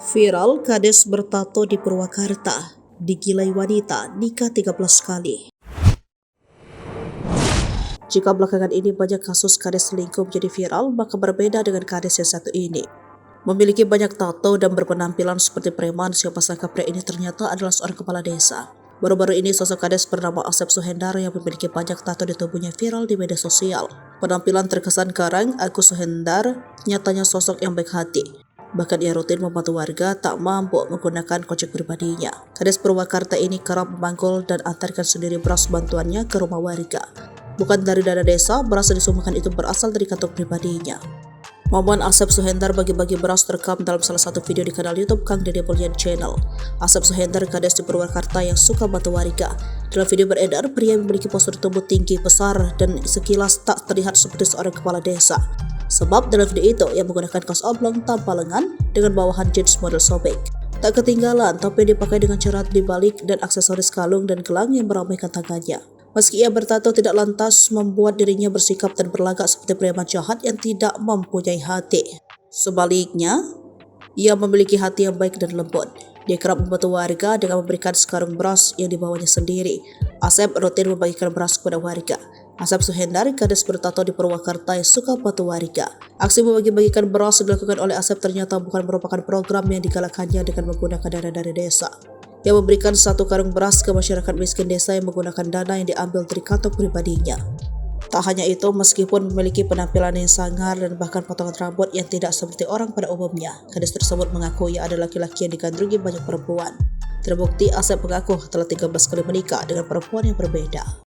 Viral kades bertato di Purwakarta, digilai wanita nikah 13 kali. Jika belakangan ini banyak kasus kades selingkuh menjadi viral, maka berbeda dengan kades yang satu ini. Memiliki banyak tato dan berpenampilan seperti preman, siapa sangka pria ini ternyata adalah seorang kepala desa. Baru-baru ini sosok kades bernama Asep Suhendar yang memiliki banyak tato di tubuhnya viral di media sosial. Penampilan terkesan garang, Agus Suhendar nyatanya sosok yang baik hati. Bahkan ia rutin membantu warga tak mampu menggunakan kocek pribadinya. Kades Purwakarta ini kerap memanggul dan antarkan sendiri beras bantuannya ke rumah warga. Bukan dari dana desa, beras yang disumbangkan itu berasal dari kantong pribadinya. Momen Asep Suhendar bagi-bagi beras terekam dalam salah satu video di kanal YouTube Kang Dede Polyan Channel. Asep Suhendar kades di Purwakarta yang suka bantu warga. Dalam video beredar, pria yang memiliki postur tubuh tinggi besar dan sekilas tak terlihat seperti seorang kepala desa. Sebab dalam video itu ia menggunakan kaos oblong tanpa lengan dengan bawahan jeans model sobek. Tak ketinggalan topi yang dipakai dengan cerat dibalik dan aksesoris kalung dan gelang yang meramaikan tangannya. Meski ia bertato tidak lantas membuat dirinya bersikap dan berlagak seperti preman jahat yang tidak mempunyai hati. Sebaliknya, ia memiliki hati yang baik dan lembut. Dia kerap membantu warga dengan memberikan sekarung beras yang dibawanya sendiri. Asep rutin membagikan beras kepada warga. Asep Suhendar, kades bertato di Purwakarta yang suka bantu warga. Aksi membagi-bagikan beras yang dilakukan oleh Asep ternyata bukan merupakan program yang digalakannya dengan menggunakan dana dari desa. Ia memberikan satu karung beras ke masyarakat miskin desa yang menggunakan dana yang diambil dari kantong pribadinya. Tak hanya itu, meskipun memiliki penampilan yang sangar dan bahkan potongan rambut yang tidak seperti orang pada umumnya, kades tersebut mengaku ia adalah laki-laki yang digandrungi banyak perempuan. Terbukti Asep mengaku telah 13 kali menikah dengan perempuan yang berbeda.